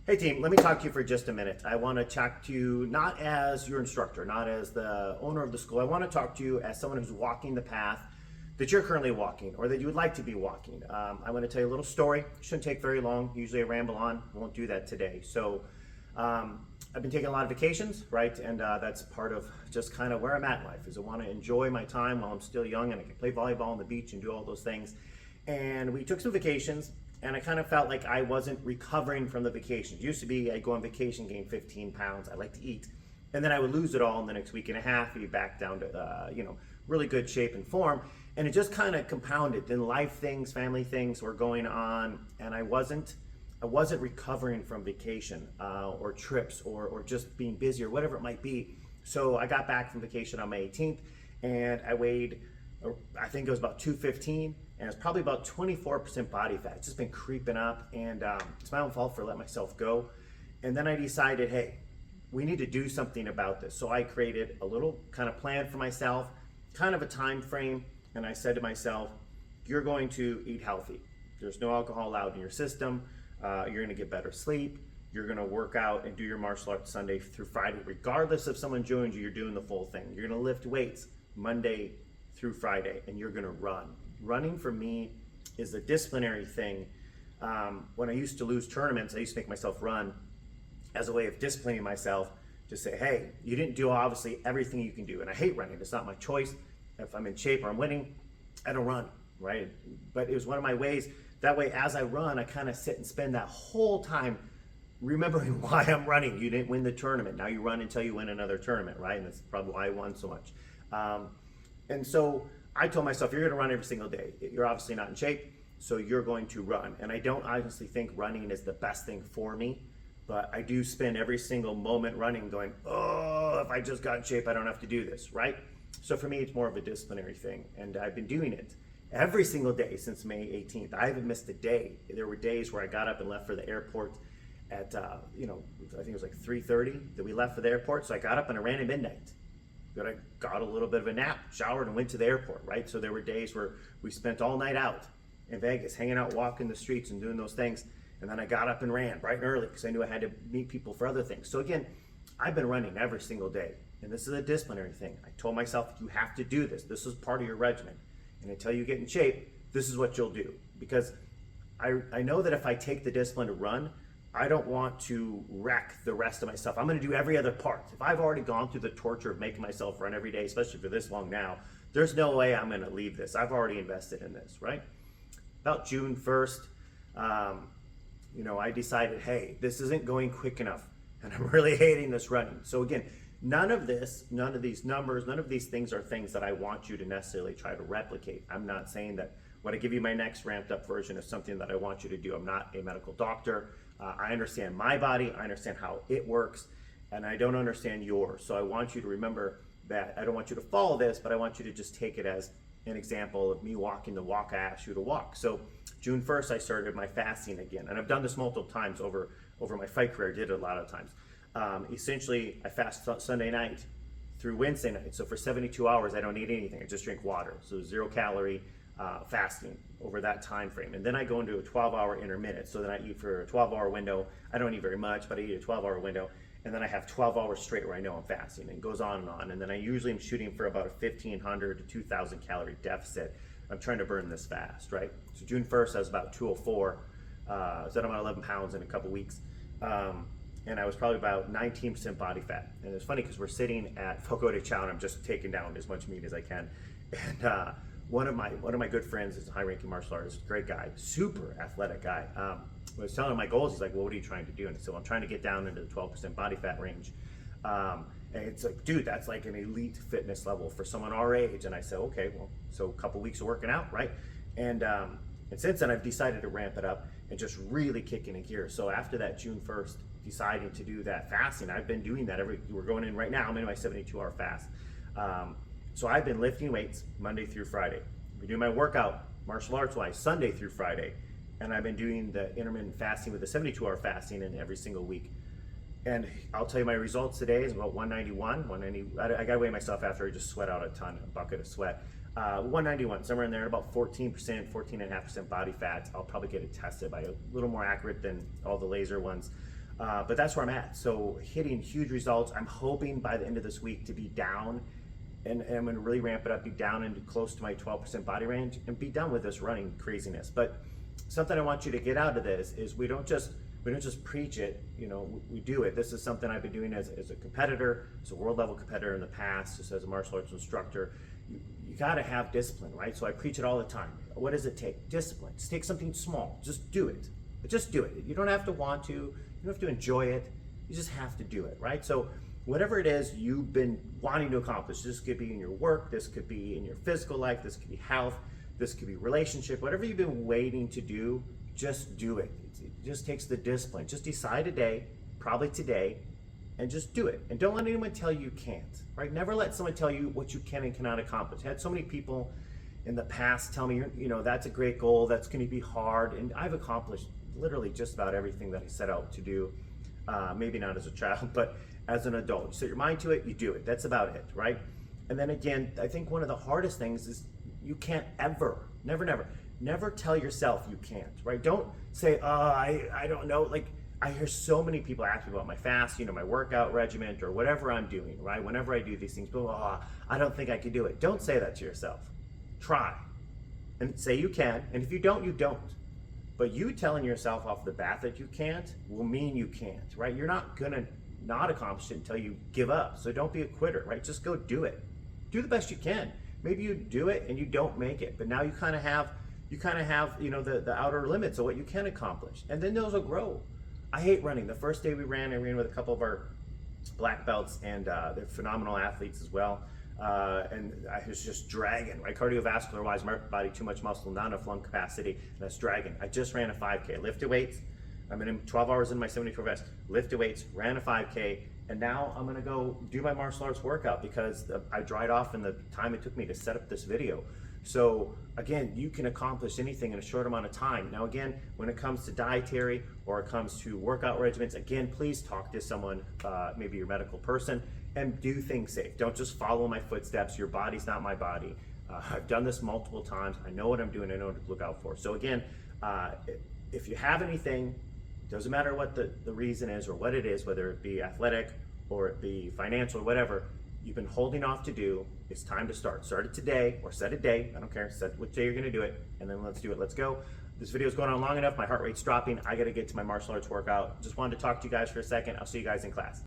Hey team, let me talk to you for just a minute. I want to talk to you not as your instructor, not as the owner of the school. I want to talk to you as someone who's walking the path that you're currently walking or that you would like to be walking. I want to tell you a little story. It shouldn't take very long. Usually I ramble on. I won't do that today. So I've been taking a lot of vacations, right? And that's part of just kind of where I'm at in life, is I want to enjoy my time while I'm still young and I can play volleyball on the beach and do all those things. And we took some vacations, and I kind of felt like I wasn't recovering from the vacations. It used to be I'd go on vacation, gain 15 pounds. I like to eat. And then I would lose it all in the next week and a half, be back down to, really good shape and form. And it just kind of compounded. Then life things, family things were going on, and I wasn't recovering from vacation or trips or just being busy or whatever it might be. So I got back from vacation on May 18th, and I weighed, I think it was about 215, and it's probably about 24% body fat. It's just been creeping up, and it's my own fault for letting myself go. And then I decided, hey, we need to do something about this. So I created a little kind of plan for myself, kind of a time frame, and I said to myself, you're going to eat healthy. There's no alcohol allowed in your system. You're gonna get better sleep. You're gonna work out and do your martial arts Sunday through Friday. Regardless if someone joins you, you're doing the full thing. You're gonna lift weights Monday through Friday, and you're gonna run. Running for me is a disciplinary thing. When I used to lose tournaments, I used to make myself run as a way of disciplining myself to say, hey, you didn't do obviously everything you can do. And I hate running, it's not my choice. If I'm in shape or I'm winning, I don't run, right? But it was one of my ways. That way, as I run, I kind of sit and spend that whole time remembering why I'm running. You didn't win the tournament. Now you run until you win another tournament, right? And that's probably why I won so much. And so I told myself, you're going to run every single day. You're obviously not in shape, so you're going to run. And I don't honestly think running is the best thing for me, but I do spend every single moment running going, oh, if I just got in shape, I don't have to do this, right? So for me, it's more of a disciplinary thing, and I've been doing it every single day since May 18th. I haven't missed a day. There were days where I got up and left for the airport at, I think it was like 3:30 that we left for the airport. So I got up and I ran at midnight. But I got a little bit of a nap, showered, and went to the airport, right? So there were days where we spent all night out in Vegas, hanging out, walking the streets and doing those things. And then I got up and ran bright and early because I knew I had to meet people for other things. So again, I've been running every single day. And this is a disciplinary thing. I told myself, you have to do this. This is part of your regimen. And until you get in shape, this is what you'll do. Because I know that if I take the discipline to run, I don't want to wreck the rest of myself. I'm gonna do every other part. If I've already gone through the torture of making myself run every day, especially for this long now, there's no way I'm gonna leave this. I've already invested in this, right? About June 1st, I decided, hey, this isn't going quick enough, and I'm really hating this running. So again, none of these numbers, none of these things are things that I want you to necessarily try to replicate. I'm not saying that when I give you my next ramped up version is something that I want you to do. I'm not a medical doctor. I understand my body, I understand how it works, and I don't understand yours. So I want you to remember that I don't want you to follow this, but I want you to just take it as an example of me walking the walk I asked you to walk. So June 1st, I started my fasting again, and I've done this multiple times over my fight career. I did it a lot of times. Essentially, I fast Sunday night through Wednesday night. So for 72 hours, I don't eat anything. I just drink water. So 0 calorie fasting over that time frame. And then I go into a 12-hour intermittent. So then I eat for a 12-hour window. I don't eat very much, but I eat a 12-hour window. And then I have 12 hours straight where I know I'm fasting, and it goes on and on. And then I usually am shooting for about a 1,500 to 2,000 calorie deficit. I'm trying to burn this fast, right? So June 1st, I was about 204. I was at about 11 pounds in a couple weeks. And I was probably about 19% body fat. And it's funny because we're sitting at Fogo de Chao, and I'm just taking down as much meat as I can. And one of my good friends is a high-ranking martial artist, great guy, super athletic guy. I was telling him my goals. He's like, well, what are you trying to do? And I said, well, I'm trying to get down into the 12% body fat range. And it's like, dude, that's like an elite fitness level for someone our age. And I said, okay, well, so a couple weeks of working out, right? And since then, I've decided to ramp it up and just really kick into gear. So after that June 1st, deciding to do that fasting, I've been doing that we're going in right now, I'm in my 72-hour fast. So I've been lifting weights Monday through Friday. I've been doing my workout, martial arts wise, Sunday through Friday. And I've been doing the intermittent fasting with the 72-hour fasting in every single week. And I'll tell you my results today is about 190. I gotta weigh myself after I just sweat out a ton, a bucket of sweat. 191, somewhere in there, about 14%, 14.5% body fat. I'll probably get it tested by a little more accurate than all the laser ones. But that's where I'm at. So hitting huge results. I'm hoping by the end of this week to be down, and I'm going to really ramp it up, be down into close to my 12% body range, and be done with this running craziness. But something I want you to get out of this is we don't just preach it, we do it. This is something I've been doing as a competitor, as a world level competitor in the past, just as a martial arts instructor. You got to have discipline, right? So I preach it all the time. What does it take? Discipline. Just take something small. Just do it. Just do it. You don't have to want to. You don't have to enjoy it. You just have to do it, right? So whatever it is you've been wanting to accomplish, this could be in your work, this could be in your physical life, this could be health, this could be relationship, whatever you've been waiting to do, just do it. It just takes the discipline. Just decide a day, probably today, and just do it. And don't let anyone tell you can't, right? Never let someone tell you what you can and cannot accomplish. I had so many people in the past tell me, that's a great goal, that's going to be hard, and I've accomplished literally just about everything that I set out to do. Maybe not as a child, but as an adult. You set your mind to it, you do it. That's about it, right? And then again, I think one of the hardest things is you can't never tell yourself you can't, right? Don't say, I don't know. Like, I hear so many people ask me about my fast, my workout regimen or whatever I'm doing, right? Whenever I do these things, I don't think I can do it. Don't say that to yourself. Try and say you can. And if you don't, you don't. But you telling yourself off the bat that you can't will mean you can't, right? You're not gonna not accomplish it until you give up. So don't be a quitter, right? Just go do it. Do the best you can. Maybe you do it and you don't make it, but now you kind of have the outer limits of what you can accomplish, and then those will grow. I hate running. The first day I ran with a couple of our black belts, and they're phenomenal athletes as well. And I was just dragging, right? Cardiovascular wise, my body, too much muscle, not enough lung capacity, and that's dragging. I just ran a 5K, lifted weights. I'm in 12 hours in my 74 vest, lifted weights, ran a 5K, and now I'm gonna go do my martial arts workout because I dried off in the time it took me to set up this video. So again, you can accomplish anything in a short amount of time. Now again, when it comes to dietary or it comes to workout regimens, again, please talk to someone, maybe your medical person, and do things safe. Don't just follow my footsteps. Your body's not my body. I've done this multiple times. I know what I'm doing. I know what to look out for. So again, if you have anything, doesn't matter what the reason is or what it is, whether it be athletic or it be financial or whatever, you've been holding off to do, it's time to start. Start it today or set a day. I don't care. Set what day you're going to do it, and then let's do it. Let's go. This video is going on long enough. My heart rate's dropping. I got to get to my martial arts workout. Just wanted to talk to you guys for a second. I'll see you guys in class.